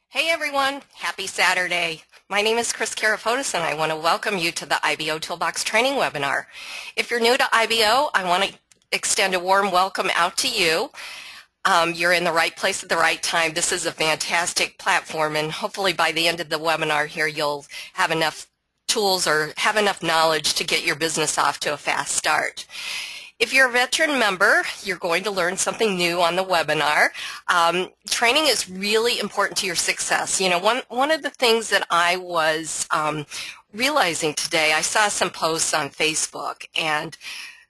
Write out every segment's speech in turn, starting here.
Hey everyone, happy Saturday. My name is Kris Karafotas and I want to welcome you to the IBOtoolbox training webinar. If you're new to IBO, I want to extend a warm welcome out to you. You're in the right place at the right time. This is a fantastic platform, and hopefully by the end of the webinar here you'll have enough tools or have enough knowledge to get your business off to a fast start. If you're a veteran member, you're going to learn something new on the webinar. Training is really important to your success. You know, one of the things that I was realizing today, I saw some posts on Facebook, and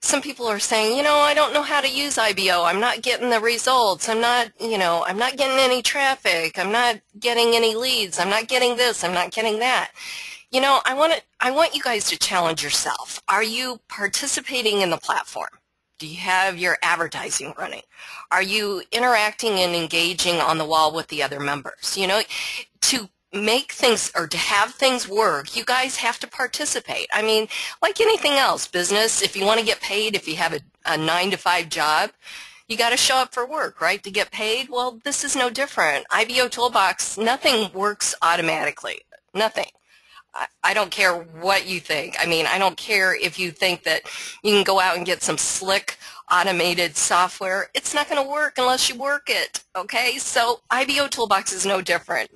some people are saying, you know, I don't know how to use IBO. I'm not getting the results. I'm not getting any traffic. I'm not getting any leads. I'm not getting this. I'm not getting that. You know, I want you guys to challenge yourself. Are you participating in the platform? Do you have your advertising running? Are you interacting and engaging on the wall with the other members? You know, to make things or to have things work, you guys have to participate. I mean, like anything else, business, if you want to get paid, if you have a 9-to-5 job, you got to show up for work, right, to get paid. Well, this is no different. IBOtoolbox, nothing works automatically. Nothing. I don't care what you think. I mean, I don't care if you think that you can go out and get some slick automated software. It's not going to work unless you work it, okay? So IBOtoolbox is no different.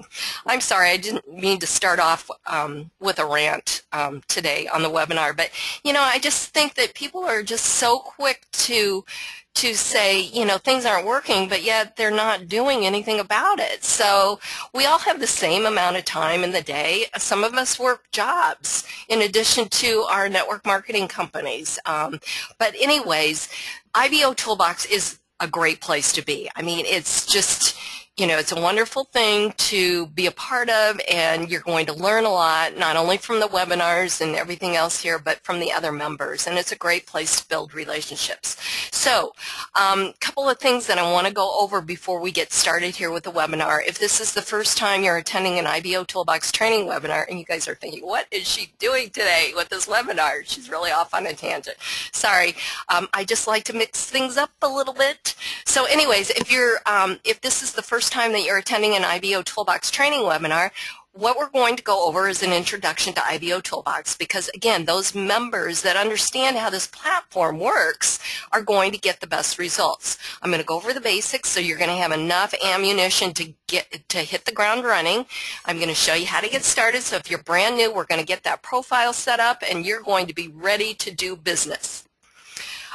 I'm sorry, I didn't mean to start off with a rant today on the webinar, but, you know, I just think that people are just so quick to say, you know, things aren't working, but yet they're not doing anything about it. So we all have the same amount of time in the day. Some of us work jobs in addition to our network marketing companies. But anyways, IBOtoolbox is a great place to be. I mean, it's just, you know, it's a wonderful thing to be a part of, and you're going to learn a lot, not only from the webinars and everything else here, but from the other members, and it's a great place to build relationships. So, a couple of things that I want to go over before we get started here with the webinar. If this is the first time you're attending an IBOtoolbox training webinar, and you guys are thinking, what is she doing today with this webinar? She's really off on a tangent. Sorry, I just like to mix things up a little bit. So anyways, if this is the first time that you're attending an IBOtoolbox training webinar, what we're going to go over is an introduction to IBOtoolbox, because again, those members that understand how this platform works are going to get the best results. I'm going to go over the basics, so you're going to have enough ammunition to hit the ground running. I'm going to show you how to get started. So if you're brand new, we're going to get that profile set up and you're going to be ready to do business.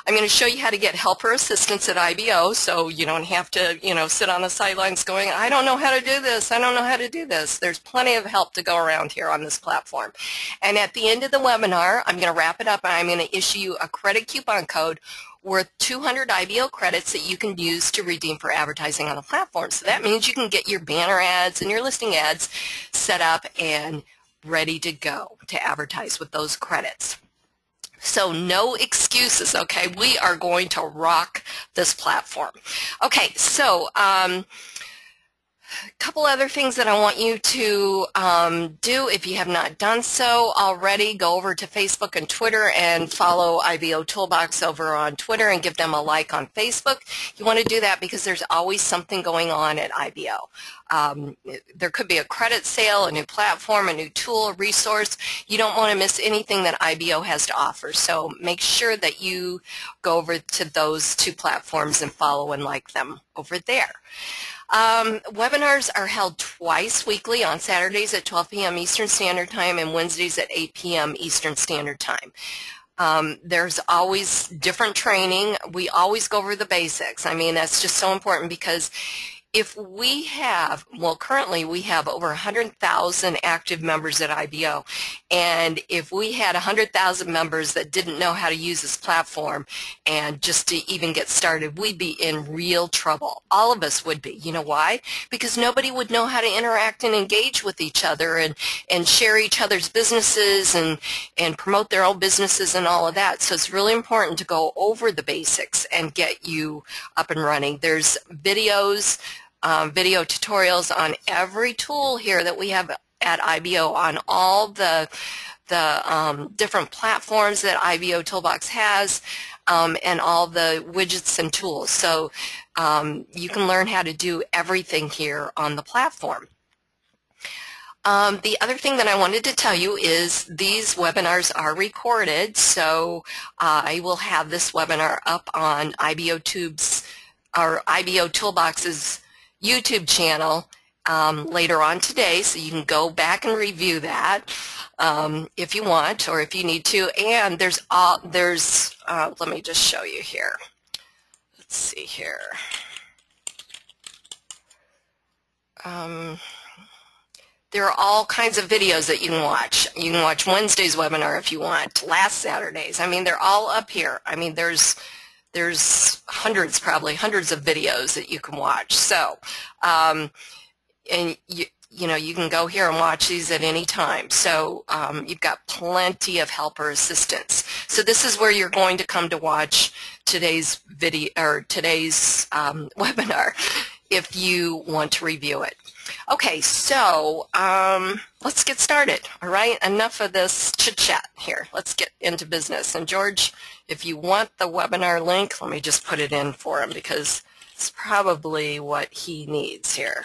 I'm going to show you how to get help or assistance at IBO, so you don't have to, you know, sit on the sidelines going, I don't know how to do this, I don't know how to do this. There's plenty of help to go around here on this platform. And at the end of the webinar, I'm going to wrap it up and I'm going to issue you a credit coupon code worth 200 IBO credits that you can use to redeem for advertising on the platform. So that means you can get your banner ads and your listing ads set up and ready to go to advertise with those credits. So no excuses, okay? We are going to rock this platform. Okay, so a couple other things that I want you to do if you have not done so already. Go over to Facebook and Twitter and follow IBOtoolbox over on Twitter and give them a like on Facebook. You want to do that because there's always something going on at IBO. There could be a credit sale, a new platform, a new tool, a resource. You don't want to miss anything that IBO has to offer. So make sure that you go over to those two platforms and follow and like them over there. Webinars are held twice weekly, on Saturdays at 12 p.m. Eastern Standard Time and Wednesdays at 8 p.m. Eastern Standard Time. There's always different training. We always go over the basics. I mean, that's just so important, because if we have, well, currently we have over 100,000 active members at IBO, and if we had 100,000 members that didn't know how to use this platform and just to even get started, we'd be in real trouble. All of us would be. You know why? Because nobody would know how to interact and engage with each other and share each other's businesses and promote their own businesses and all of that. So it's really important to go over the basics and get you up and running. There's videos, video tutorials on every tool here that we have at IBO, on all the different platforms that IBOtoolbox has, and all the widgets and tools. So you can learn how to do everything here on the platform. The other thing that I wanted to tell you is these webinars are recorded, so I will have this webinar up on IBOtoolbox's YouTube channel later on today, so you can go back and review that if you want or if you need to. And let me just show you here. Let's see here. There are all kinds of videos that you can watch. You can watch Wednesday's webinar if you want, last Saturday's. I mean, they're all up here. I mean, there's probably hundreds of videos that you can watch. So, and you know, you can go here and watch these at any time. So you've got plenty of helper assistance. So this is where you're going to come to watch today's video or today's webinar if you want to review it. Okay, so let's get started, all right? Enough of this chit-chat here. Let's get into business. And George, if you want the webinar link, let me just put it in for him because it's probably what he needs here.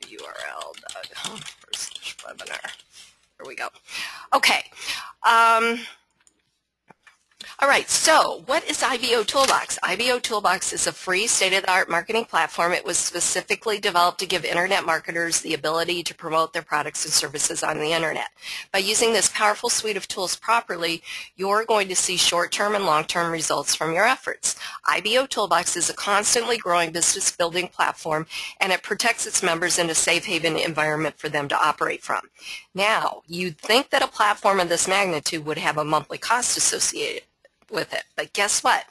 URL.com/webinar. There we go. Okay. All right, so what is IBOtoolbox? IBOtoolbox is a free state-of-the-art marketing platform. It was specifically developed to give Internet marketers the ability to promote their products and services on the Internet. By using this powerful suite of tools properly, you're going to see short-term and long-term results from your efforts. IBOtoolbox is a constantly growing business-building platform, and it protects its members in a safe haven environment for them to operate from. Now, you'd think that a platform of this magnitude would have a monthly cost associated with it. But guess what?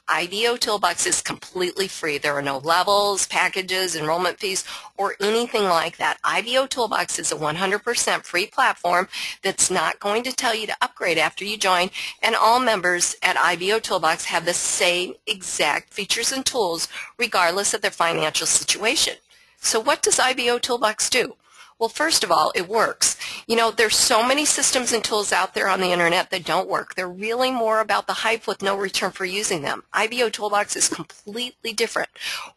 IBOtoolbox is completely free. There are no levels, packages, enrollment fees, or anything like that. IBOtoolbox is a 100% free platform that's not going to tell you to upgrade after you join, and all members at IBOtoolbox have the same exact features and tools regardless of their financial situation. So what does IBOtoolbox do? Well, first of all, it works. You know, there's so many systems and tools out there on the Internet that don't work. They're really more about the hype with no return for using them. IBOtoolbox is completely different.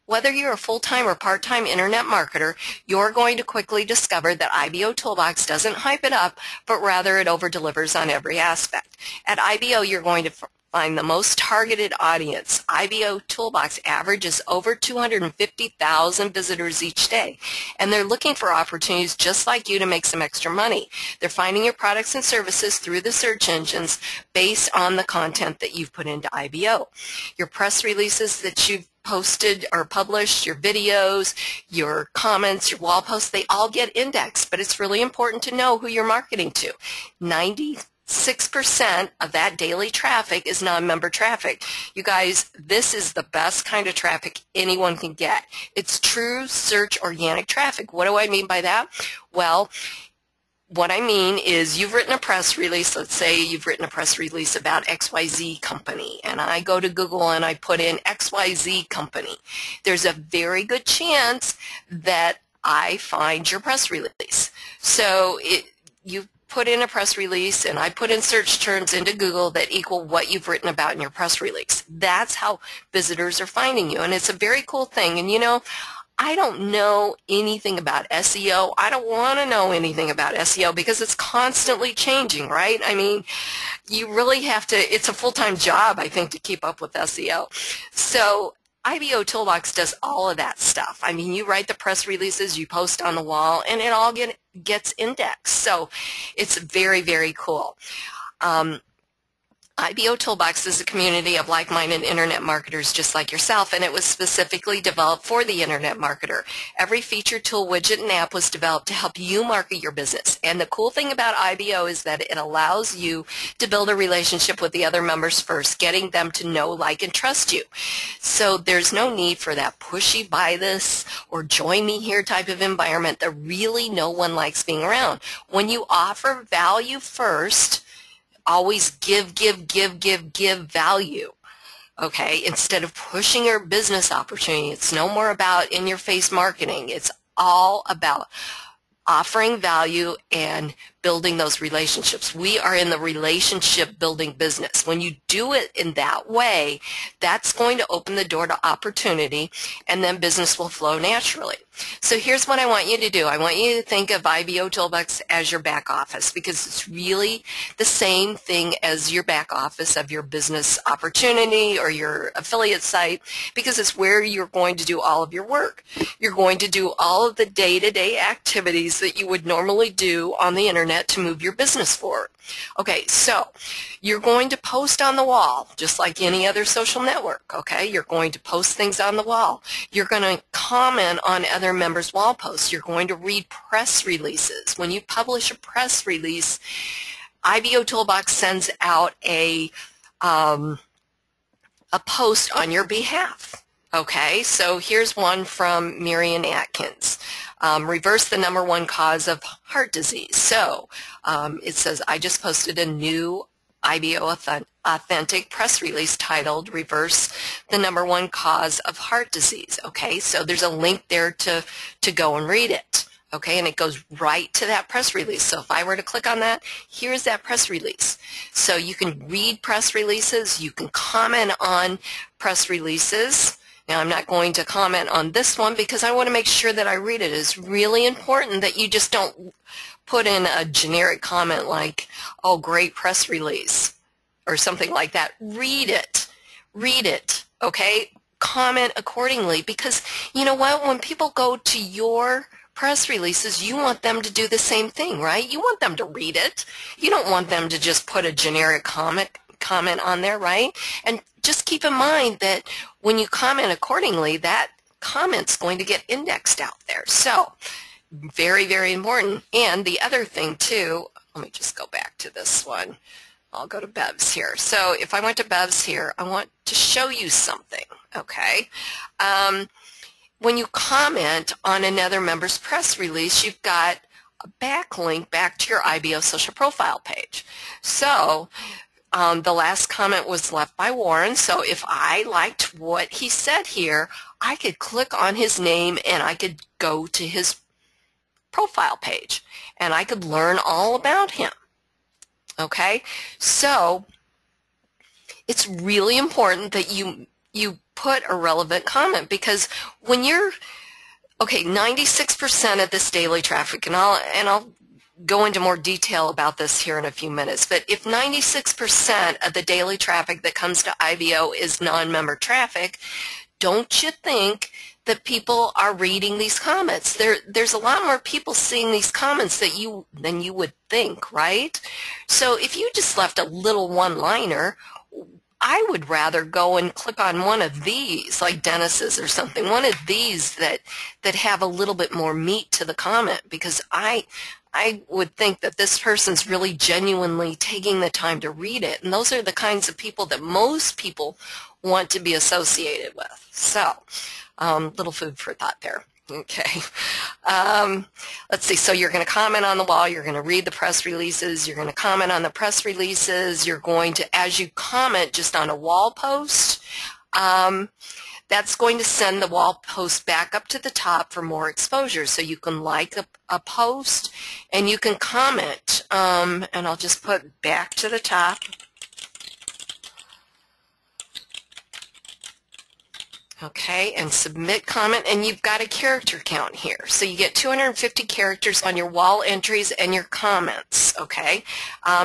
Whether you're a full-time or part-time Internet marketer, you're going to quickly discover that IBOtoolbox doesn't hype it up, but rather it over-delivers on every aspect. At IBO, you're going to find the most targeted audience. IBOtoolbox averages over 250,000 visitors each day, and they're looking for opportunities just like you to make some extra money. They're finding your products and services through the search engines based on the content that you've put into IBO. Your press releases that you've posted or published, your videos, your comments, your wall posts, they all get indexed, but it's really important to know who you're marketing to. 96% of that daily traffic is non-member traffic. You guys, this is the best kind of traffic anyone can get. It's true search organic traffic. What do I mean by that? Well, what I mean is you've written a press release. Let's say you've written a press release about XYZ company, and I go to Google and I put in XYZ company. There's a very good chance that I find your press release. So you put in a press release, and I put in search terms into Google that equal what you've written about in your press release. That's how visitors are finding you, and it's a very cool thing. And you know, I don't know anything about SEO. I don't want to know anything about SEO because it's constantly changing, right? I mean, you really have to, it's a full-time job, I think, to keep up with SEO. So IBOtoolbox does all of that stuff. I mean, you write the press releases, you post on the wall, and it all gets indexed. So it's very, very cool. IBOtoolbox is a community of like-minded Internet marketers just like yourself, and it was specifically developed for the Internet marketer. Every feature, tool, widget, and app was developed to help you market your business. And the cool thing about IBO is that it allows you to build a relationship with the other members first, getting them to know, like, and trust you. So there's no need for that pushy buy this or join me here type of environment that really no one likes being around. When you offer value first, always give value, okay, instead of pushing your business opportunity. It's no more about in-your-face marketing. It's all about offering value and building those relationships. We are in the relationship building business. When you do it in that way, that's going to open the door to opportunity, and then business will flow naturally. So here's what I want you to do. I want you to think of IBOtoolbox as your back office, because it's really the same thing as your back office of your business opportunity or your affiliate site, because it's where you're going to do all of your work. You're going to do all of the day-to-day activities that you would normally do on the internet to move your business forward. Okay, so you're going to post on the wall just like any other social network, okay? You're going to post things on the wall. You're going to comment on other members' wall posts. You're going to read press releases. When you publish a press release, IBOtoolbox sends out a post on your behalf. Okay, so here's one from Marian Atkins. Reverse the #1 cause of heart disease. So it says, I just posted a new IBO Authentic press release titled Reverse the #1 cause of heart disease. Okay, so there's a link there to go and read it. Okay, and it goes right to that press release. So if I were to click on that, here's that press release. So you can read press releases, you can comment on press releases. Now, I'm not going to comment on this one because I want to make sure that I read it. It's really important that you just don't put in a generic comment like, oh, great press release, or something like that. Read it. Read it, okay? Comment accordingly, because you know what? When people go to your press releases, you want them to do the same thing, right? You want them to read it. You don't want them to just put a generic comment on there, right? And just keep in mind that when you comment accordingly, that comment's going to get indexed out there. So very, very important. And the other thing too, let me just go back to this one. I'll go to Bev's here. So if I went to Bev's here, I want to show you something, okay? When you comment on another member's press release, you've got a backlink back to your IBO social profile page. So the last comment was left by Warren, so if I liked what he said here, I could click on his name and I could go to his profile page and I could learn all about him. Okay, so it's really important that you put a relevant comment, because when you're, okay, 96% of this daily traffic, and I'll go into more detail about this here in a few minutes, but if 96% of the daily traffic that comes to IBO is non-member traffic, don't you think that people are reading these comments? There's a lot more people seeing these comments than you would think, right? So if you just left a little one-liner, I would rather go and click on one of these, like Dennis's or something, one of these that have a little bit more meat to the comment, because I would think that this person's really genuinely taking the time to read it, and those are the kinds of people that most people want to be associated with. So, little food for thought there. Okay. Let's see. So you're going to comment on the wall. You're going to read the press releases. You're going to comment on the press releases. You're going to, as you comment just on a wall post, that's going to send the wall post back up to the top for more exposure. So you can like a post and you can comment. And I'll just put back to the top. Okay, and submit comment, and you've got a character count here. So you get 250 characters on your wall entries and your comments, okay?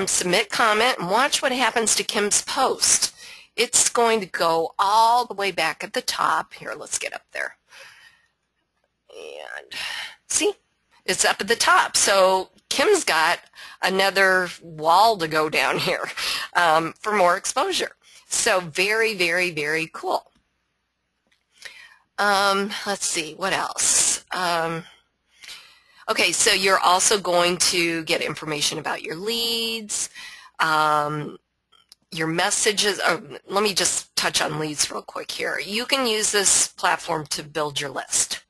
Submit comment, and watch what happens to Kim's post. It's going to go all the way back at the top. Here, let's get up there. And see, it's up at the top. So Kim's got another wall to go down here for more exposure. So very, very, very cool. Let's see, what else? Okay, so you're also going to get information about your leads, your messages. Oh, let me just touch on leads real quick here. You can use this platform to build your list.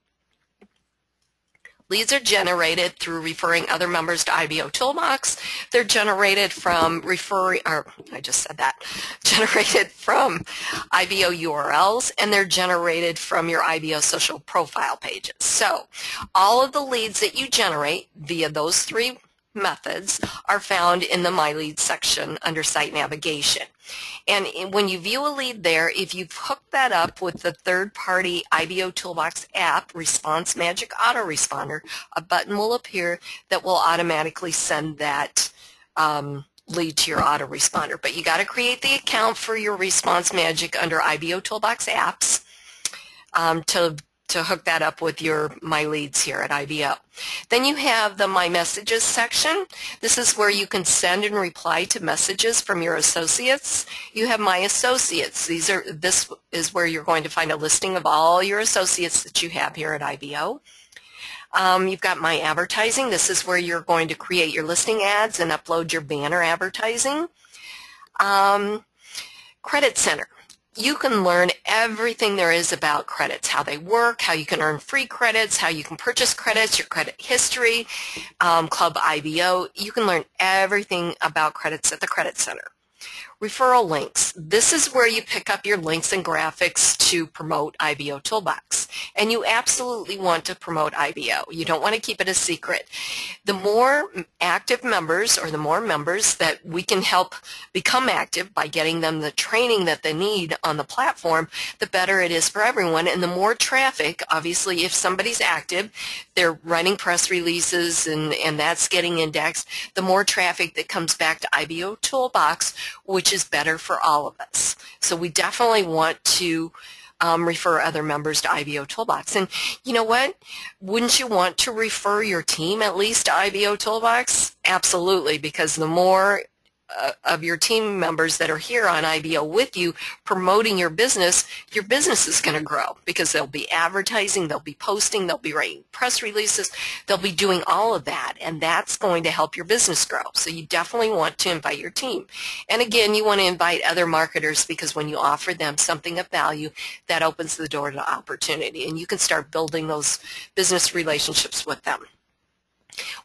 Leads are generated through referring other members to IBOtoolbox. They're generated from generated from IBO URLs, and they're generated from your IBO social profile pages. So all of the leads that you generate via those three methods are found in the My Leads section under Site Navigation. And when you view a lead there, if you've hooked that up with the third-party IBOtoolbox app, Response Magic Autoresponder, a button will appear that will automatically send that lead to your autoresponder. But you got to create the account for your Response Magic under IBOtoolbox apps to hook that up with your My Leads here at IBO. Then you have the My Messages section. This is where you can send and reply to messages from your associates. You have My Associates. This is where you're going to find a listing of all your associates that you have here at IBO. You've got My Advertising. This is where you're going to create your listing ads and upload your banner advertising. Credit Center. You can learn everything there is about credits, how they work, how you can earn free credits, how you can purchase credits, your credit history, Club IBO. You can learn everything about credits at the Credit Center. Referral links. This is where you pick up your links and graphics to promote IBOtoolbox. And you absolutely want to promote IBO. You don't want to keep it a secret. The more active members, or the more members that we can help become active by getting them the training that they need on the platform, the better it is for everyone. And the more traffic, obviously, if somebody's active, they're writing press releases and that's getting indexed, the more traffic that comes back to IBOtoolbox, which is better for all of us. So we definitely want to refer other members to IBOtoolbox. And you know what? Wouldn't you want to refer your team at least to IBOtoolbox? Absolutely, because the more of your team members that are here on IBO with you promoting your business is going to grow, because they'll be advertising, they'll be posting, they'll be writing press releases, they'll be doing all of that, and that's going to help your business grow. So you definitely want to invite your team. And again, you want to invite other marketers, because when you offer them something of value, that opens the door to opportunity, and you can start building those business relationships with them.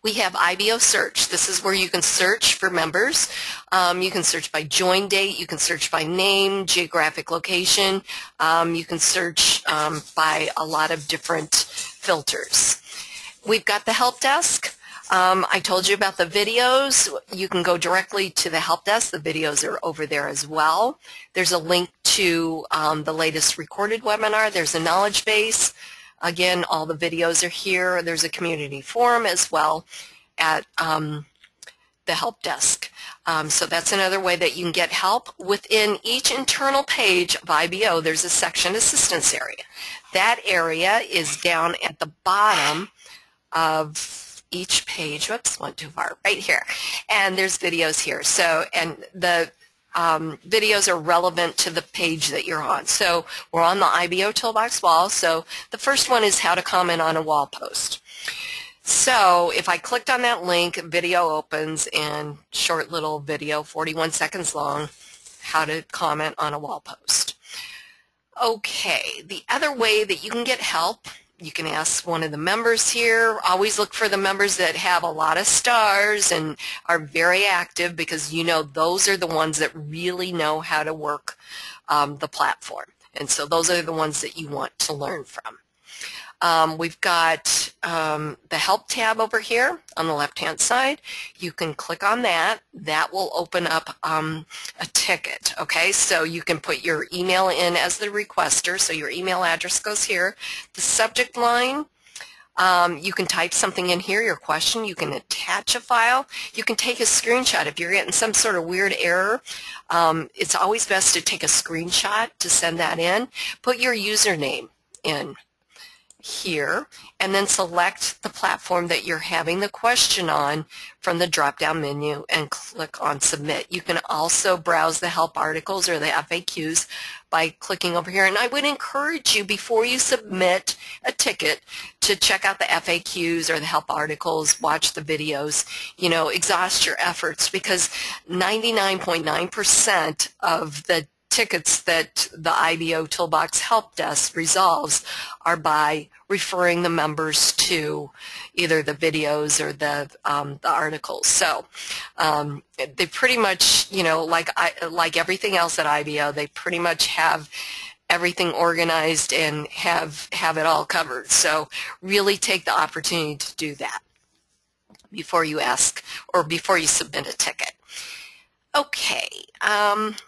We have IBO Search. This is where you can search for members. You can search by join date. You can search by name, geographic location. You can search by a lot of different filters. We've got the help desk. I told you about the videos. You can go directly to the help desk. The videos are over there as well. There's a link to the latest recorded webinar. There's a knowledge base. Again, all the videos are here. There's a community forum as well at the help desk. So that's another way that you can get help. Within each internal page of IBO, there's a section assistance area. That area is down at the bottom of each page. Whoops, went too far. Right here. And there's videos here. So, and the videos are relevant to the page that you're on. So we're on the IBOtoolbox wall. So the first one is how to comment on a wall post. So if I clicked on that link, video opens, and short little video, 41 seconds long, how to comment on a wall post. Okay, the other way that you can get help, you can ask one of the members here. Always look for the members that have a lot of stars and are very active, because you know those are the ones that really know how to work the platform. And so those are the ones that you want to learn from. We've got the Help tab over here on the left-hand side. You can click on that. That will open up a ticket, okay? So you can put your email in as the requester, so your email address goes here. The subject line, you can type something in here, your question. You can attach a file. You can take a screenshot. If you're getting some sort of weird error, it's always best to take a screenshot to send that in. Put your username in here, and then select the platform that you're having the question on from the drop-down menu and click on Submit. You can also browse the help articles or the FAQs by clicking over here, and I would encourage you, before you submit a ticket, to check out the FAQs or the help articles, watch the videos, you know, exhaust your efforts, because 99.9% of the tickets that the IBOtoolbox help desk resolves are by referring the members to either the videos or the articles. So they pretty much, you know, like everything else at IBO, they pretty much have everything organized and have it all covered. So really take the opportunity to do that. before you ask or before you submit a ticket. Okay,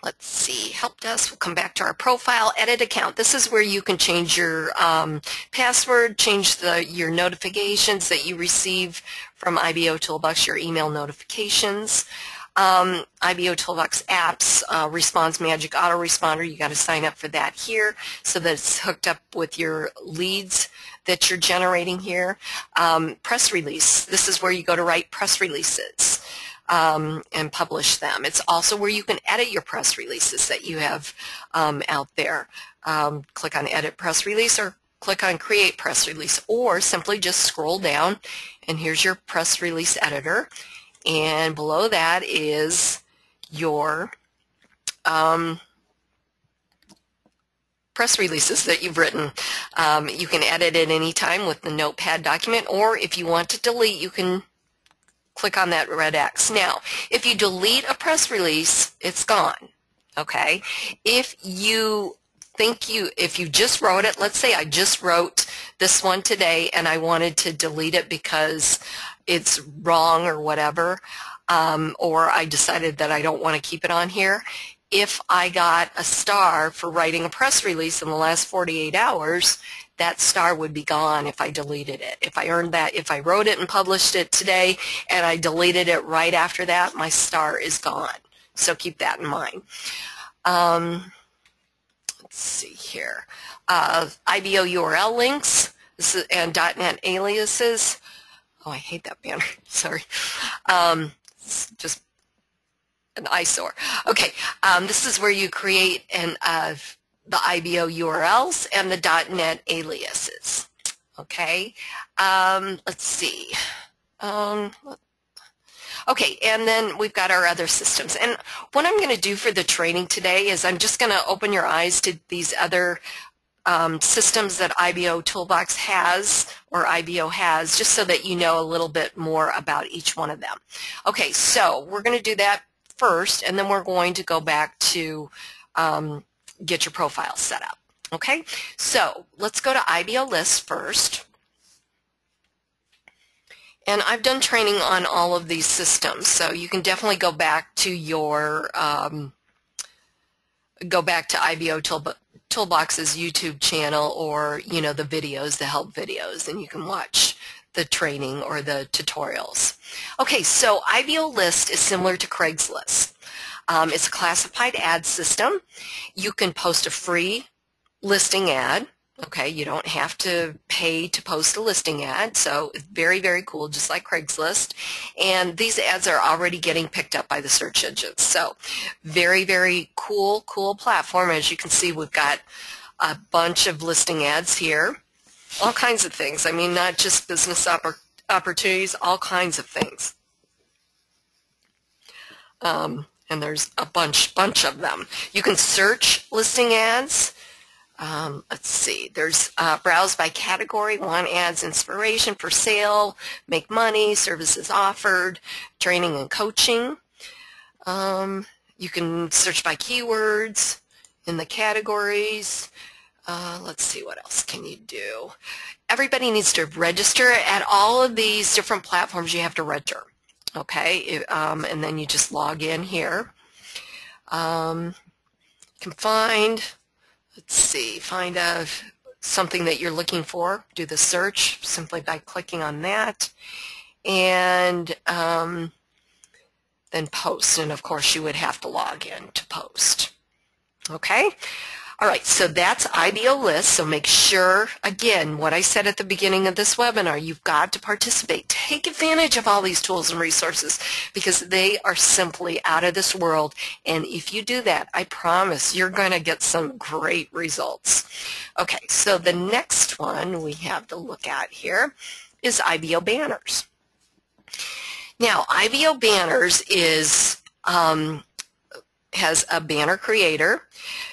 let's see, help desk, we'll come back to our profile, edit account. This is where you can change your password, change your notifications that you receive from IBOtoolbox, your email notifications. IBOtoolbox apps, Response Magic Autoresponder, you got to sign up for that here so that it's hooked up with your leads that you're generating here. Press release, this is where you go to write press releases. And publish them. It's also where you can edit your press releases that you have out there. Click on Edit Press Release or click on Create Press Release, or simply just scroll down and here's your press release editor, and below that is your press releases that you've written. You can edit it anytime with the Notepad document, or if you want to delete, you can click on that red X. Now, if you delete a press release, it's gone, okay? If you just wrote it, let's say I just wrote this one today and I wanted to delete it because it's wrong or whatever, or I decided that I don't want to keep it on here, if I got a star for writing a press release in the last 48 hours, that star would be gone if I deleted it. If I earned that, if I wrote it and published it today and I deleted it right after that, my star is gone. So keep that in mind. Let's see here. IBO URL links and .NET aliases. Oh, I hate that banner. Sorry. It's just an eyesore. Okay. This is where you create the IBO URLs and the .NET aliases. Okay, let's see. Okay, and then we've got our other systems. And what I'm going to do for the training today is I'm just going to open your eyes to these other systems that IBOtoolbox has, or IBO has, just so that you know a little bit more about each one of them. Okay, so we're going to do that first, and then we're going to go back to get your profile set up. Okay, so let's go to IBO list first. And I've done training on all of these systems, so you can definitely go back to your IBOtoolbox's YouTube channel, or the videos, the help videos, and you can watch the training or the tutorials. Okay, so IBO list is similar to Craigslist. It's a classified ad system. You can post a free listing ad. Okay, you don't have to pay to post a listing ad, so it's very, very cool, just like Craigslist. And these ads are already getting picked up by the search engines. So very, very cool platform. As you can see, we've got a bunch of listing ads here. All kinds of things. I mean, not just business opportunities, all kinds of things. And there's a bunch of them. You can search listing ads. Let's see, there's browse by category, want ads, inspiration, for sale, make money, services offered, training and coaching. You can search by keywords in the categories. Let's see, what else can you do? Everybody needs to register. At all of these different platforms, you have to register. Okay, and then you just log in here. You can find, let's see, find something that you're looking for. Do the search simply by clicking on that, and then post. And of course, you would have to log in to post. Okay. All right, so that's IBO list, so make sure, again, what I said at the beginning of this webinar, you've got to participate. Take advantage of all these tools and resources because they are simply out of this world, and if you do that, I promise you're going to get some great results. Okay, so the next one we have to look at here is IBO banners. Now, IBO banners is has a banner creator.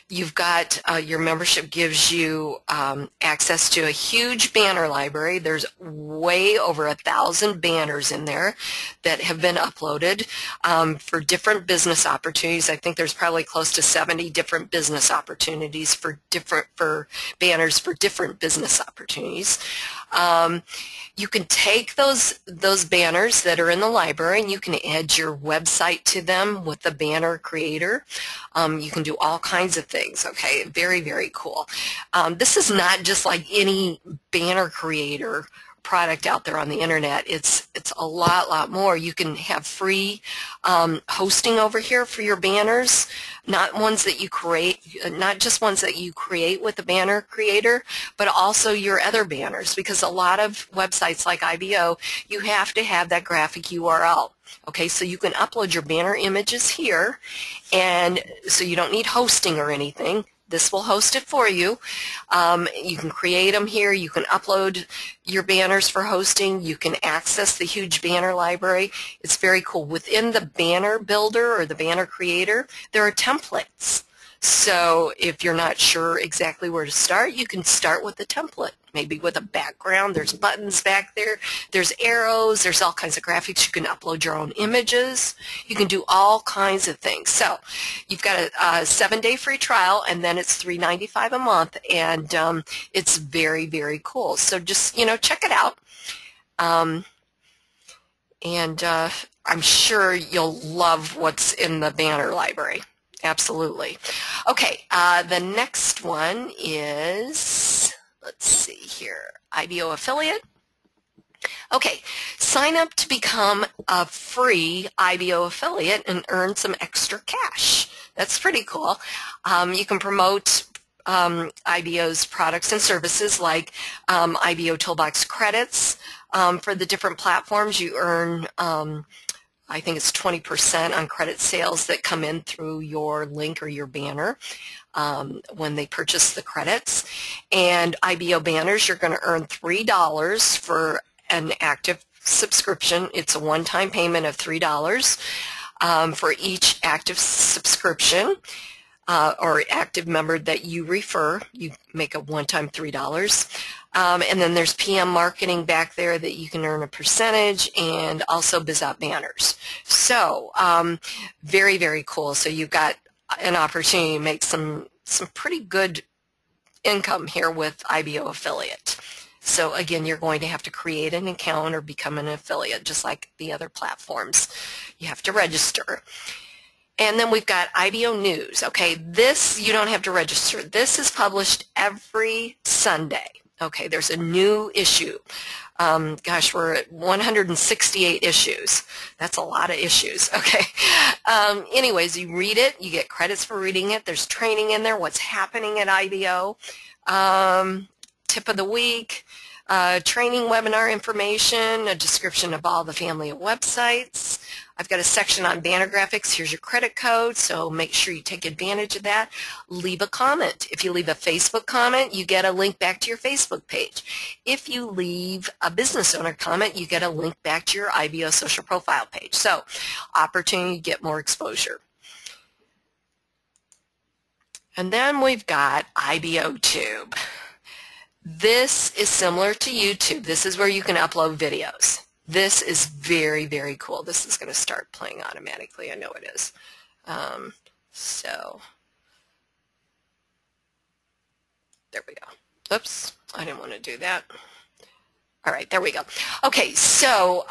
You've got your membership gives you access to a huge banner library. There's way over 1,000 banners in there that have been uploaded for different business opportunities. I think there's probably close to 70 different business opportunities for banners for different business opportunities. You can take those banners that are in the library and you can add your website to them with the banner creator. You can do all kinds of things, okay? Very, very cool. This is not just like any banner creator product out there on the internet. It's a lot more. You can have free hosting over here for your banners, not ones that you create, not just ones that you create with the banner creator, but also your other banners, because a lot of websites like IBO, you have to have that graphic URL. Okay, so you can upload your banner images here, and so you don't need hosting or anything. This will host it for you. You can create them here. You can upload your banners for hosting. You can access the huge banner library. It's very cool. Within the banner builder or the banner creator, there are templates. So if you're not sure exactly where to start, you can start with the template, maybe with a background. There's buttons back there. There's arrows. There's all kinds of graphics. You can upload your own images. You can do all kinds of things. So you've got a 7-day free trial, and then it's $3.95 a month, and it's very, very cool. So just, check it out. I'm sure you'll love what's in the banner library. Absolutely. Okay, the next one is, let's see here, IBO affiliate. Okay, sign up to become a free IBO affiliate and earn some extra cash. That's pretty cool. You can promote IBO's products and services like IBOtoolbox credits. For the different platforms, you earn I think it's 20% on credit sales that come in through your link or your banner when they purchase the credits. And IBO banners, you're going to earn $3 for an active subscription. It's a one-time payment of $3 for each active subscription or active member that you refer. You make a one-time $3. And then there's PM marketing back there that you can earn a percentage, and also BizOp banners. So very, very cool. So you've got an opportunity to make some pretty good income here with IBO affiliate. So again, you're going to have to create an account or become an affiliate, just like the other platforms. You have to register. And then we've got IBO News. Okay, this you don't have to register. This is published every Sunday. Okay, there's a new issue. Gosh, we're at 168 issues. That's a lot of issues, okay? Anyways, you read it. You get credits for reading it. There's training in there, what's happening at IBO, tip of the week, training webinar information, a description of all the family of websites. I've got a section on banner graphics. Here's your credit code, so make sure you take advantage of that. Leave a comment. If you leave a Facebook comment, you get a link back to your Facebook page. If you leave a business owner comment, you get a link back to your IBO social profile page. So, opportunity to get more exposure. And then we've got IBOTube. This is similar to YouTube. This is where you can upload videos. This is very, very cool. This is going to start playing automatically. I know it is. So, there we go. Oops, I didn't want to do that. All right, there we go. Okay, so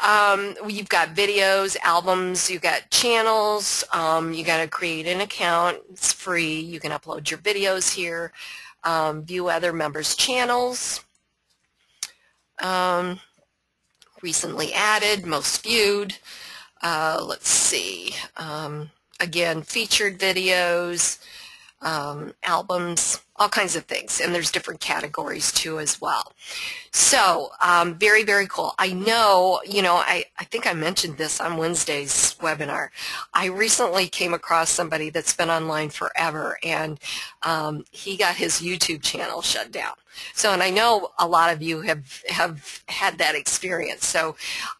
you've got videos, albums, you've got channels. You got to create an account. It's free. You can upload your videos here. View other members' channels. Recently added, most viewed. Let's see. Again, featured videos, albums. all kinds of things, and there's different categories too as well. So very, very cool. I know, I think I mentioned this on Wednesday's webinar. I recently came across somebody that's been online forever, and he got his YouTube channel shut down. So, and I know a lot of you have had that experience. So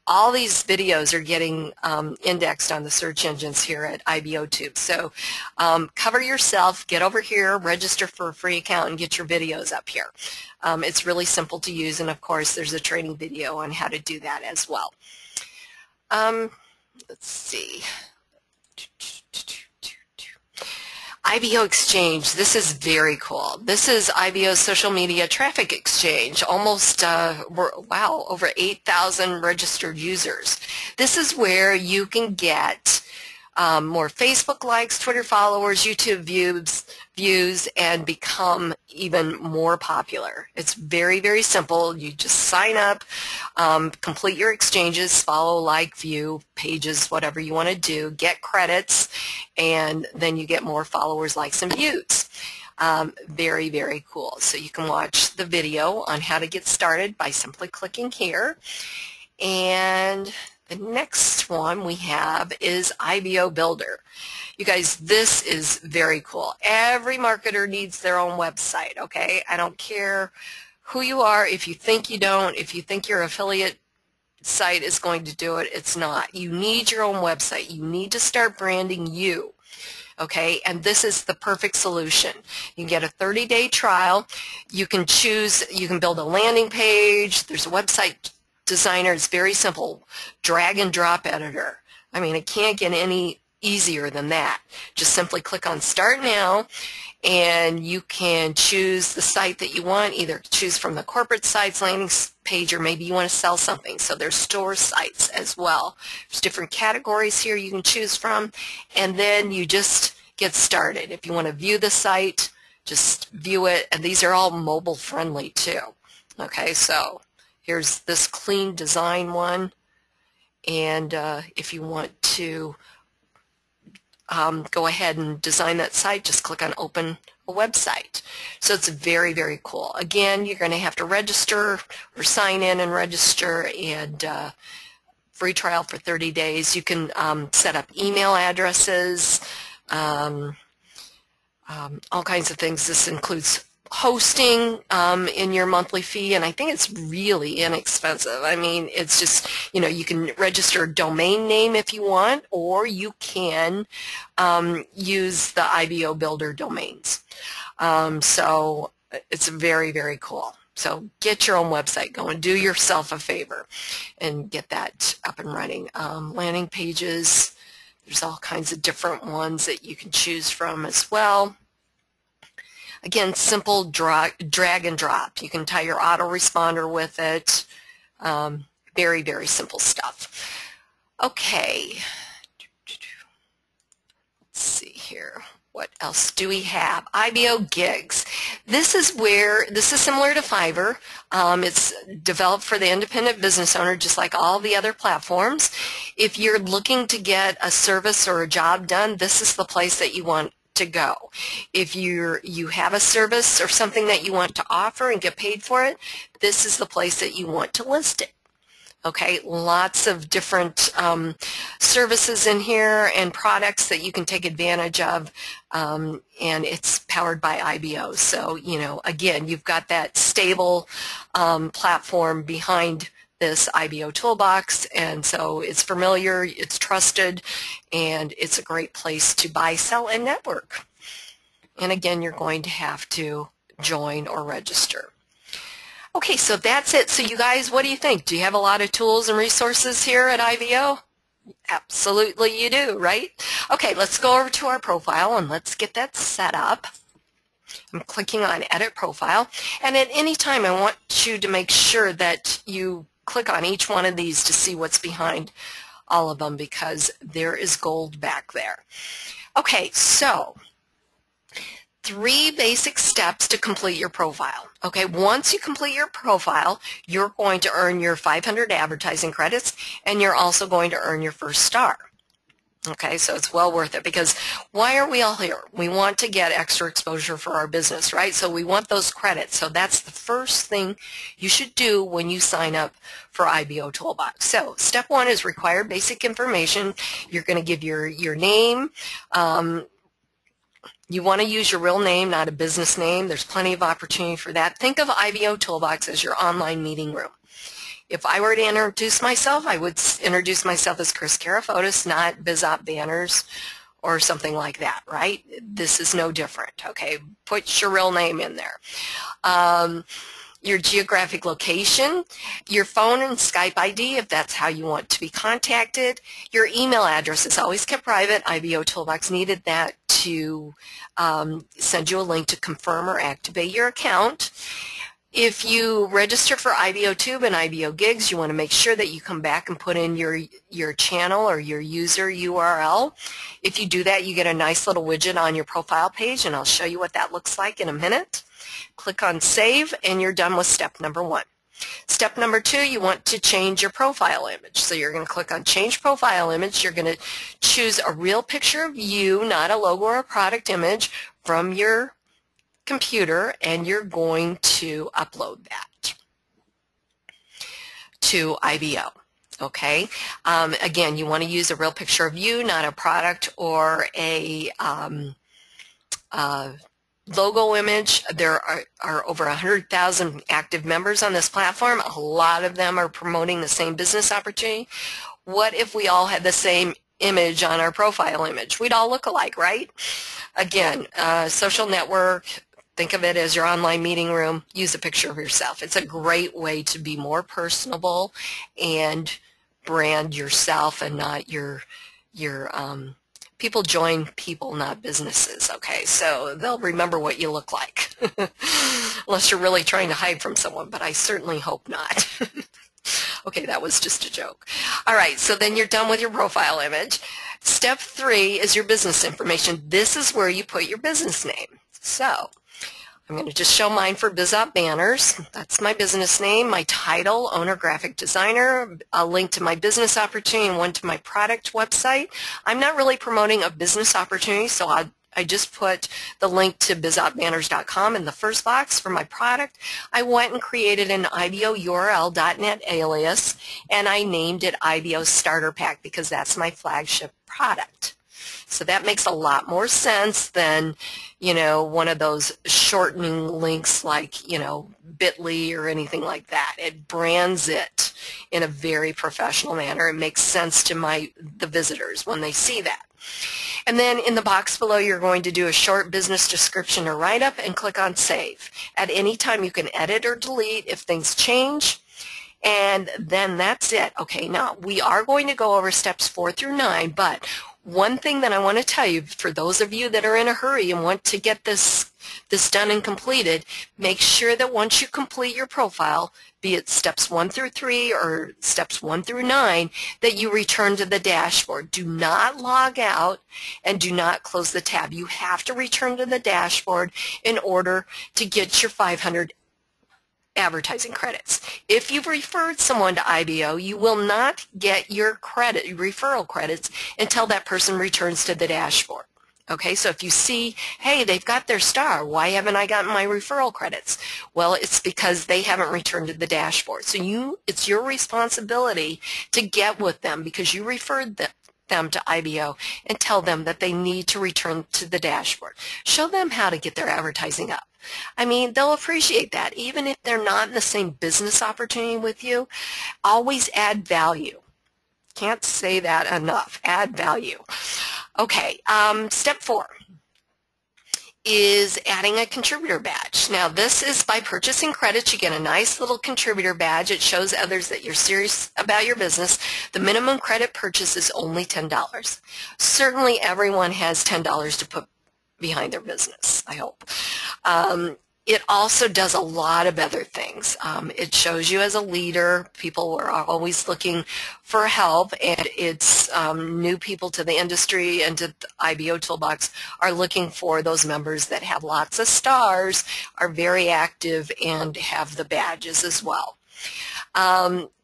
all these videos are getting indexed on the search engines here at IBOTube. So cover yourself, get over here, register for a free account, and get your videos up here. It's really simple to use, and of course there's a training video on how to do that as well. Let's see. IBO Exchange, this is very cool. This is IBO's social media traffic exchange, almost, wow, over 8,000 registered users. This is where you can get more Facebook likes, Twitter followers, YouTube views, and become even more popular. It's very, very simple. You just sign up, complete your exchanges, follow, like, view pages, whatever you want to do, get credits, and then you get more followers, likes, and views. Very, very cool. So you can watch the video on how to get started by simply clicking here. And the next one we have is IBO Builder. You guys, this is very cool. Every marketer needs their own website, okay? I don't care who you are. If you think you don't, if you think your affiliate site is going to do it, it's not. You need your own website. You need to start branding you, okay? And this is the perfect solution. You can get a 30-day trial. You can choose, you can build a landing page. There's a website designer. It's very simple. Drag and drop editor. I mean, it can't get any easier than that. Just simply click on Start Now, and you can choose the site that you want. Either choose from the corporate sites landing page, or maybe you want to sell something. So there's store sites as well. There's different categories here you can choose from, and then you just get started. If you want to view the site, just view it, and these are all mobile friendly too. Okay, so here's this clean design one, and if you want to go ahead and design that site, just click on Open a Website. So it's very, very cool. Again, you're going to have to register or sign in and register, and free trial for 30 days. You can set up email addresses, all kinds of things. This includes hosting in your monthly fee, and I think it's really inexpensive. I mean, it's just, you can register a domain name if you want, or you can use the IBO Builder domains. So it's very, very cool. So get your own website going. Do yourself a favor and get that up and running. Landing pages, there's all kinds of different ones that you can choose from as well. Again, simple drag and drop. You can tie your autoresponder with it. Very, very simple stuff. Okay. Let's see here. What else do we have? IBO Gigs. This is similar to Fiverr. It's developed for the independent business owner, just like all the other platforms. If you're looking to get a service or a job done, this is the place that you want to go. If you have a service or something that you want to offer and get paid for it, this is the place that you want to list it. Okay, lots of different services in here and products that you can take advantage of, and it's powered by IBO. So, again, you've got that stable platform behind this IBOtoolbox, and so it's familiar, it's trusted, and it's a great place to buy, sell, and network. And again, you're going to have to join or register. Okay, so that's it. So you guys, what do you think? Do you have a lot of tools and resources here at IBO? Absolutely you do, right? Okay, let's go over to our profile and let's get that set up. I'm clicking on Edit Profile, and at any time I want you to make sure that you click on each one of these to see what's behind all of them, because there is gold back there. Okay, so 3 basic steps to complete your profile. Okay, once you complete your profile, you're going to earn your 500 advertising credits, and you're also going to earn your first star. Okay, so it's well worth it, because why are we all here? We want to get extra exposure for our business, right? So we want those credits. So that's the first thing you should do when you sign up for IBOtoolbox. So step one is required basic information. You're going to give your name. You want to use your real name, not a business name. There's plenty of opportunity for that. Think of IBOtoolbox as your online meeting room. If I were to introduce myself, I would introduce myself as Kris Karafotas, not BizOp Banners or something like that, right? This is no different, okay? Put your real name in there. Your geographic location, your phone and Skype ID if that's how you want to be contacted. Your email address is always kept private. IBOtoolbox needed that to send you a link to confirm or activate your account. If you register for IBOTube and IBO Gigs, you want to make sure that you come back and put in your channel or your user URL. If you do that, you get a nice little widget on your profile page, and I'll show you what that looks like in a minute. Click on Save, and you're done with step number one. Step number two, you want to change your profile image. So you're going to click on Change Profile Image. You're going to choose a real picture of you, not a logo or a product image, from your computer, and you're going to upload that to IBO. Okay. Again, you want to use a real picture of you, not a product or a logo image. There are over 100,000 active members on this platform. A lot of them are promoting the same business opportunity. What if we all had the same image on our profile image? We'd all look alike, right? Again, social network, think of it as your online meeting room. Use a picture of yourself. It's a great way to be more personable and brand yourself and not your people join people, not businesses, okay? So they'll remember what you look like, unless you're really trying to hide from someone, but I certainly hope not. Okay, that was just a joke. All right, so then you're done with your profile image. Step three is your business information. This is where you put your business name. So I'm going to just show mine for BizOp Banners. That's my business name, my title, owner, graphic designer, a link to my business opportunity, and one to my product website. I'm not really promoting a business opportunity, so I just put the link to bizopbanners.com in the first box for my product. I went and created an IBOURL.net alias, and I named it IBO Starter Pack because that's my flagship product. So that makes a lot more sense than, you know, one of those shortening links like, you know, bit.ly or anything like that. It brands it in a very professional manner. It makes sense to the visitors when they see that. And then in the box below, you're going to do a short business description or write-up and click on Save. At any time, you can edit or delete if things change. And then that's it. Okay, now we are going to go over steps 4 through 9, but one thing that I want to tell you, for those of you that are in a hurry and want to get this done and completed, make sure that once you complete your profile, be it steps 1 through 3 or steps 1 through 9, that you return to the dashboard. Do not log out and do not close the tab. You have to return to the dashboard in order to get your 500 advertising credits. If you've referred someone to IBO, you will not get your referral credits until that person returns to the dashboard. Okay, so if you see, hey, they've got their star, why haven't I gotten my referral credits? Well, it's because they haven't returned to the dashboard. So it's your responsibility to get with them because you referred them to IBO and tell them that they need to return to the dashboard. Show them how to get their advertising up. I mean, they'll appreciate that. Even if they're not in the same business opportunity with you, always add value. Can't say that enough. Add value. Okay, step 4 is adding a contributor badge. Now, this is by purchasing credits. You get a nice little contributor badge. It shows others that you're serious about your business. The minimum credit purchase is only $10. Certainly, everyone has $10 to put behind their business, I hope. It also does a lot of other things. It shows you as a leader. People are always looking for help, and it's new people to the industry and to the IBOtoolbox are looking for those members that have lots of stars, are very active, and have the badges as well.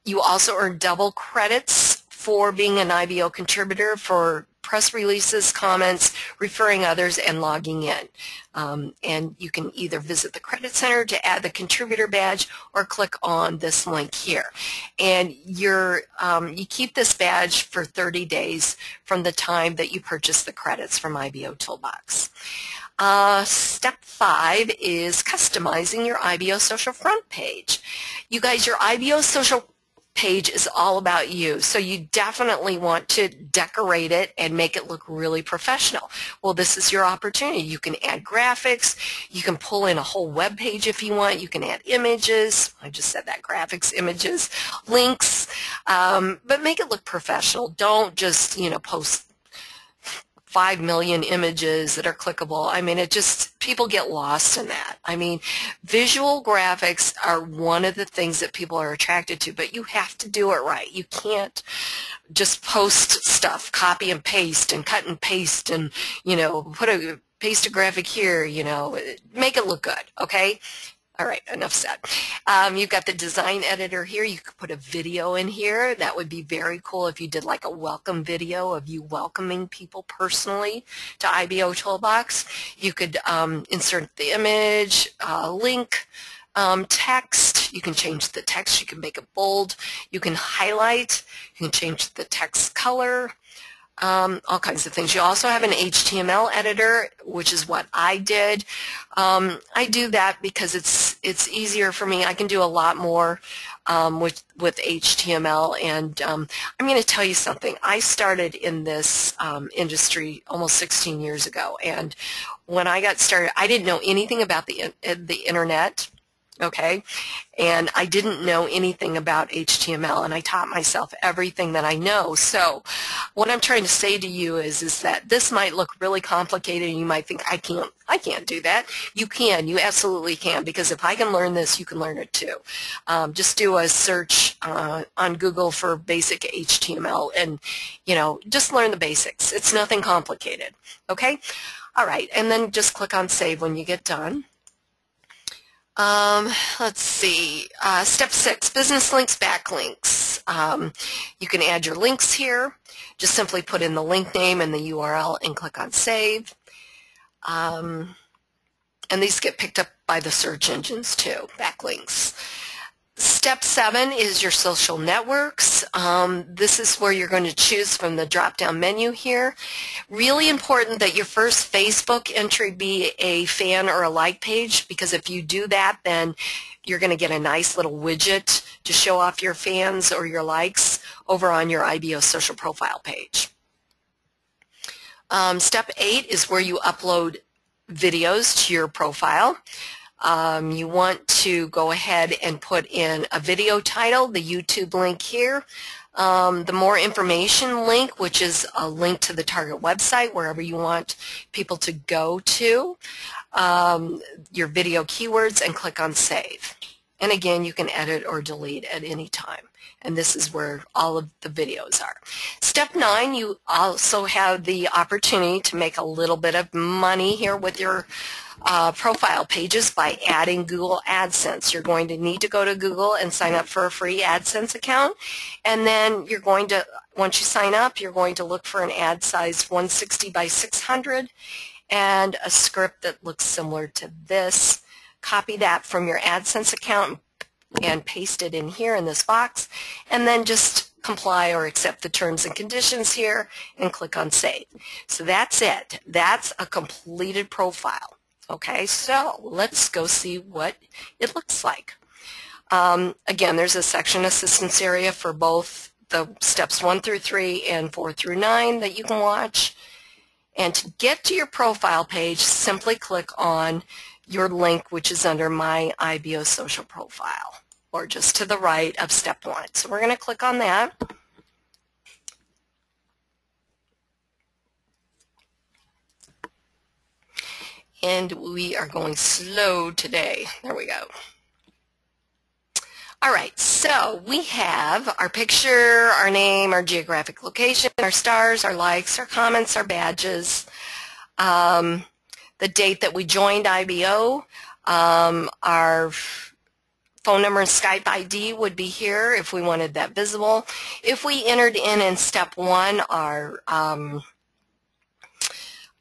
You also earn double credits for being an IBO contributor for press releases, comments, referring others, and logging in. And you can either visit the Credit Center to add the contributor badge or click on this link here. And you keep this badge for 30 days from the time that you purchase the credits from IBOtoolbox. Step 5 is customizing your IBO social front page. You guys, your IBO social page is all about you, so you definitely want to decorate it and make it look really professional. Well, this is your opportunity. You can add graphics, you can pull in a whole web page if you want, you can add images, I just said that, graphics, images, links, but make it look professional. Don't just, post 5 million images that are clickable. I mean, people get lost in that. I mean, visual graphics are one of the things that people are attracted to, but you have to do it right. You can't just post stuff, copy and paste and cut and paste and, paste a graphic here, make it look good, okay? All right, enough said. You've got the design editor here. You could put a video in here. That would be very cool if you did like a welcome video of you welcoming people personally to IBOtoolbox. You could insert the image, link, text. You can change the text. You can make it bold. You can highlight. You can change the text color. All kinds of things. You also have an HTML editor, which is what I did. I do that because it's easier for me. I can do a lot more with HTML, and I'm going to tell you something. I started in this industry almost 16 years ago, and when I got started, I didn't know anything about the internet. Okay, and I didn't know anything about HTML, and I taught myself everything that I know. So what I'm trying to say to you is that this might look really complicated, and you might think, I can't do that. You can. You absolutely can, because if I can learn this, you can learn it too. Just do a search on Google for basic HTML, and, just learn the basics. It's nothing complicated, okay? All right, and then just click on Save when you get done. Let's see, step 6, business links, backlinks. You can add your links here. Just simply put in the link name and the URL and click on Save. And these get picked up by the search engines too, backlinks. Step 7 is your social networks. This is where you're going to choose from the drop-down menu here. Really important that your first Facebook entry be a fan or a like page, because if you do that, then you're going to get a nice little widget to show off your fans or your likes over on your IBO social profile page. Step 8 is where you upload videos to your profile. You want to go ahead and put in a video title, the YouTube link here, the more information link, which is a link to the target website, wherever you want people to go to, your video keywords, and click on Save. And again, you can edit or delete at any time. And this is where all of the videos are. Step 9, you also have the opportunity to make a little bit of money here with your profile pages by adding Google AdSense. You're going to need to go to Google and sign up for a free AdSense account, and then you're going to, once you sign up, you're going to look for an ad size 160 by 600 and a script that looks similar to this. Copy that from your AdSense account and paste it in here in this box, and then just comply or accept the terms and conditions here and click on Save. So that's it. That's a completed profile. Okay, so let's go see what it looks like. Again, there's a section assistance area for both the steps 1 through 3 and 4 through 9 that you can watch. And to get to your profile page, simply click on your link, which is under My IBO Social Profile, or just to the right of step 1. So we're going to click on that. And we are going slow today. There we go. All right, so we have our picture, our name, our geographic location, our stars, our likes, our comments, our badges, the date that we joined IBO, our phone number and Skype ID would be here if we wanted that visible. If we entered in step 1 our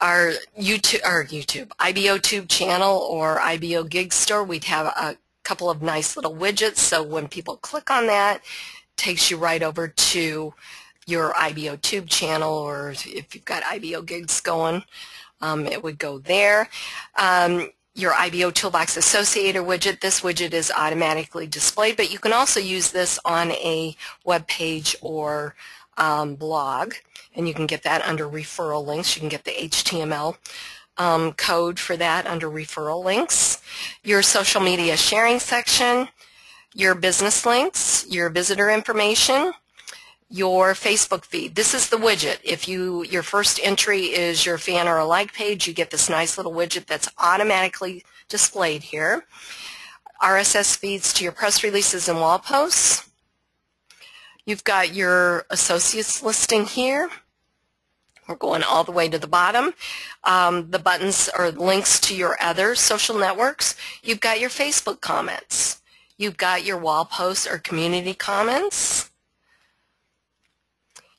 our YouTube IBOTube channel or IBO Gig Store, we'd have a couple of nice little widgets, so when people click on that, it takes you right over to your IBOTube channel, or if you've got IBO gigs going, it would go there. Your IBOtoolbox Associator widget, this widget is automatically displayed, but you can also use this on a web page or blog, and you can get that under referral links. You can get the HTML code for that under referral links. Your social media sharing section, your business links, your visitor information, your Facebook feed. This is the widget. If your first entry is your fan or a like page, you get this nice little widget that's automatically displayed here. RSS feeds to your press releases and wall posts. You've got your associates listing here. We're going all the way to the bottom. The buttons or links to your other social networks. You've got your Facebook comments. You've got your wall posts or community comments.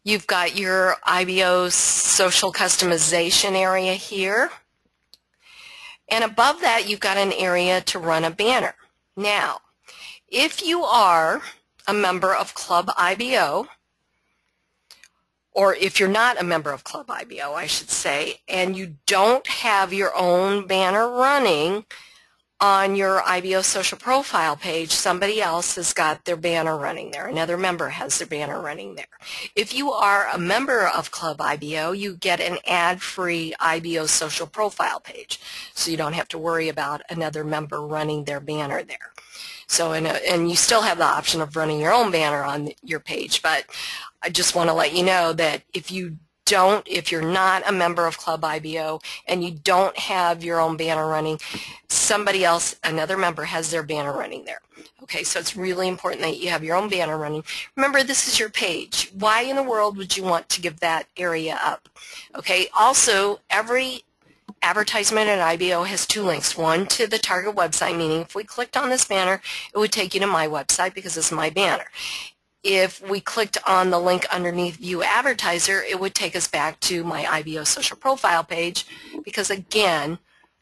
You've got your IBO social customization area here. And above that, you've got an area to run a banner. Now, if you are a member of Club IBO, or if you're not a member of Club IBO, I should say, and you don't have your own banner running on your IBO social profile page, somebody else has got their banner running there. Another member has their banner running there. If you are a member of Club IBO, you get an ad-free IBO social profile page, so you don't have to worry about another member running their banner there. So, and you still have the option of running your own banner on your page, but I just want to let you know that if you're not a member of Club IBO and you don't have your own banner running, somebody else, another member, has their banner running there. Okay, so it's really important that you have your own banner running. Remember, this is your page. Why in the world would you want to give that area up? Okay, also, every advertisement at IBO has two links. One to the target website, meaning if we clicked on this banner, it would take you to my website because it's my banner. If we clicked on the link underneath View Advertiser, it would take us back to my IBO social profile page because, again,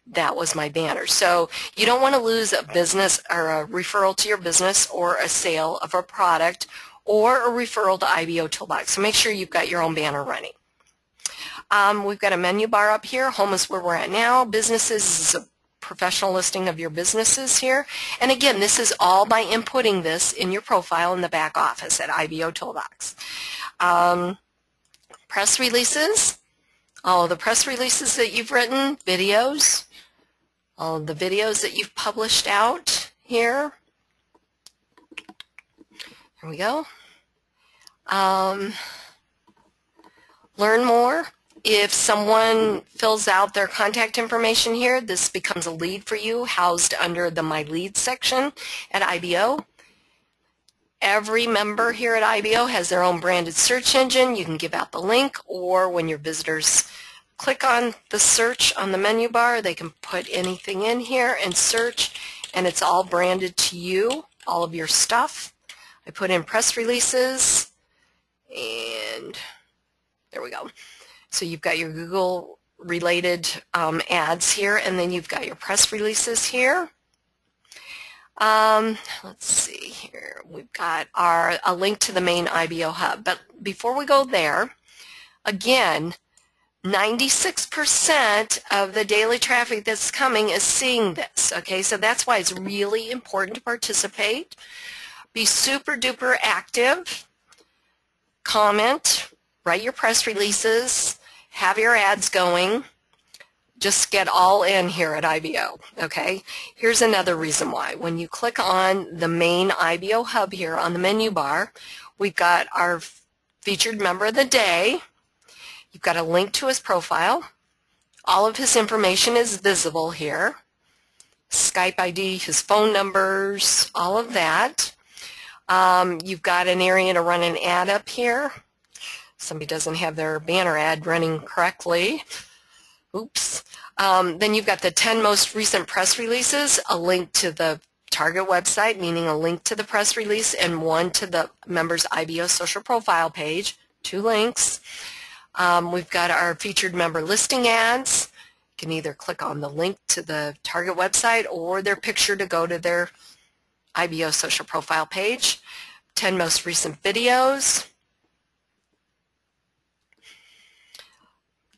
that was my banner. So you don't want to lose a business or a referral to your business or a sale of a product or a referral to IBOtoolbox. So make sure you've got your own banner running. We've got a menu bar up here. Home is where we're at now. Businesses is a professional listing of your businesses here. And again, this is all by inputting this in your profile in the back office at IBOtoolbox. Press releases, all of the press releases that you've written, videos, all of the videos that you've published out here. There we go. Learn more. If someone fills out their contact information here, this becomes a lead for you, housed under the My Leads section at IBO. Every member here at IBO has their own branded search engine. You can give out the link, or when your visitors click on the search on the menu bar, they can put anything in here and search, and it's all branded to you, all of your stuff. I put in press releases, and there we go. So you've got your Google-related ads here, and then you've got your press releases here. Let's see here. We've got a link to the main IBO hub. But before we go there, again, 96% of the daily traffic that's coming is seeing this. Okay, so that's why it's really important to participate. Be super duper active. Comment. Write your press releases. Have your ads going. Just get all in here at IBO, okay? Here's another reason why. When you click on the main IBO hub here on the menu bar, we've got our featured member of the day. You've got a link to his profile. All of his information is visible here. Skype ID, his phone numbers, all of that. You've got an area to run an ad up here. Somebody doesn't have their banner ad running correctly. Oops. Then you've got the 10 most recent press releases, a link to the target website, meaning a link to the press release, and one to the member's IBO social profile page, 2 links. We've got our featured member listing ads. You can either click on the link to the target website or their picture to go to their IBO social profile page. 10 most recent videos.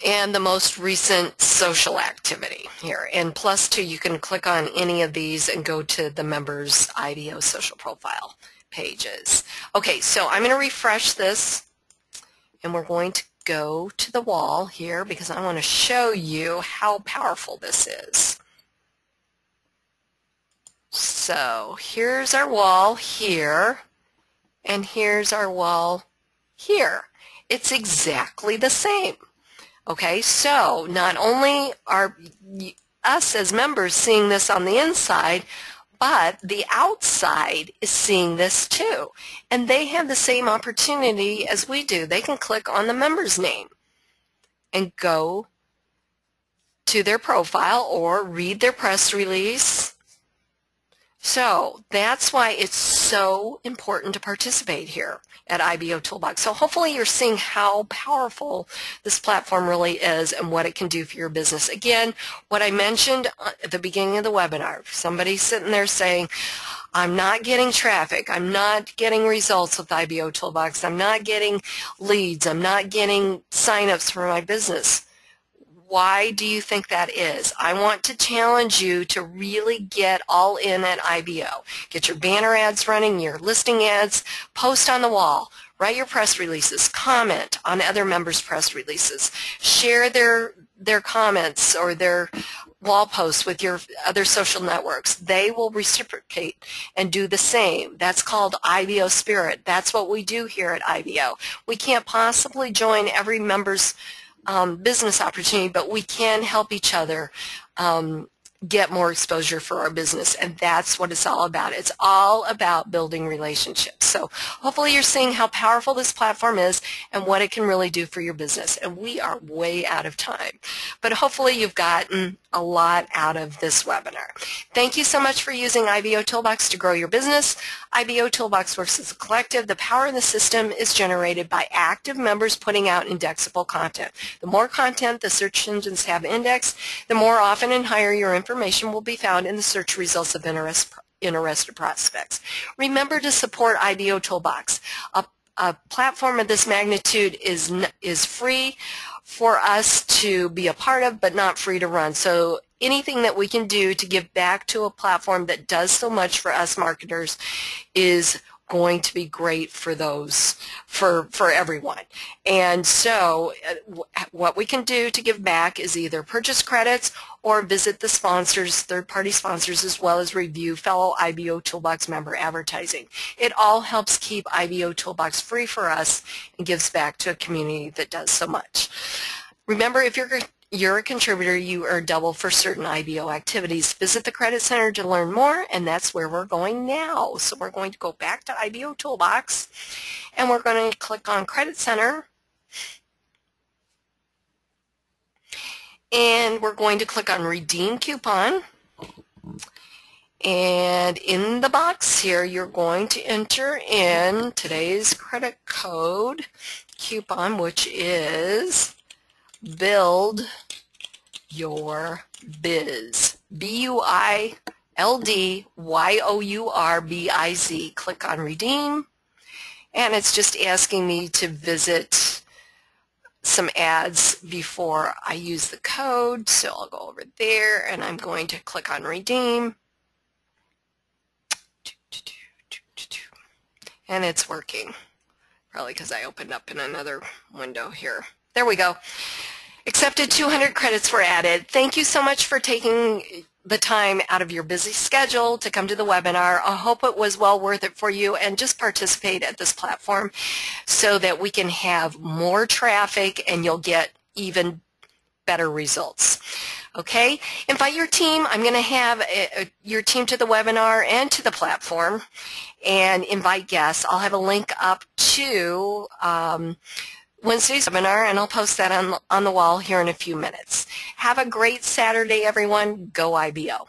And the most recent social activity here. And +2, you can click on any of these and go to the members' IBO social profile pages. Okay, so I'm going to refresh this, and we're going to go to the wall here because I want to show you how powerful this is. So here's our wall here, and here's our wall here. It's exactly the same. Okay, so not only are us as members seeing this on the inside, but the outside is seeing this too. And they have the same opportunity as we do. They can click on the member's name and go to their profile or read their press release. So that's why it's so important to participate here at IBOtoolbox. So hopefully you're seeing how powerful this platform really is and what it can do for your business. Again, what I mentioned at the beginning of the webinar, somebody's sitting there saying, I'm not getting traffic, I'm not getting results with IBOtoolbox, I'm not getting leads, I'm not getting signups for my business. Why do you think that is? I want to challenge you to really get all in at IBO. Get your banner ads running, your listing ads, post on the wall, write your press releases, comment on other members' press releases, share their comments or their wall posts with your other social networks. They will reciprocate and do the same. That's called IBO spirit. That's what we do here at IBO. We can't possibly join every member's business opportunity, but we can help each other get more exposure for our business, and that's what it's all about. It's all about building relationships. So hopefully you're seeing how powerful this platform is and what it can really do for your business. And we are way out of time, but hopefully you've gotten a lot out of this webinar. Thank you so much for using IBOtoolbox to grow your business. IBOtoolbox works as a collective. The power in the system is generated by active members putting out indexable content. The more content the search engines have indexed, the more often and higher your information will be found in the search results of interested prospects. Remember to support IBOtoolbox. A platform of this magnitude is free for us to be a part of, but not free to run. So anything that we can do to give back to a platform that does so much for us marketers is going to be great for those, for everyone. And so what we can do to give back is either purchase credits or visit the sponsors, third-party sponsors, as well as review fellow IBOtoolbox member advertising. It all helps keep IBOtoolbox free for us and gives back to a community that does so much. Remember, if you're a contributor, you earn double for certain IBO activities. Visit the Credit Center to learn more, and that's where we're going now. So we're going to go back to IBOtoolbox, and we're going to click on Credit Center, and we're going to click on Redeem Coupon. And in the box here, you're going to enter in today's credit code coupon, which is Build Your Biz. BUILDYOURBIZ. Click on Redeem, and it's just asking me to visit some ads before I use the code, so I'll go over there and I'm going to click on Redeem, and it's working, probably because I opened up in another window here. There we go. Accepted 200 credits were added. Thank you so much for taking the time out of your busy schedule to come to the webinar. I hope it was well worth it for you, and just participate at this platform so that we can have more traffic and you'll get even better results. Okay? Invite your team. I'm going to have your team to the webinar and to the platform, and invite guests. I'll have a link up to Wednesday's webinar, and I'll post that on the wall here in a few minutes. Have a great Saturday, everyone. Go IBO.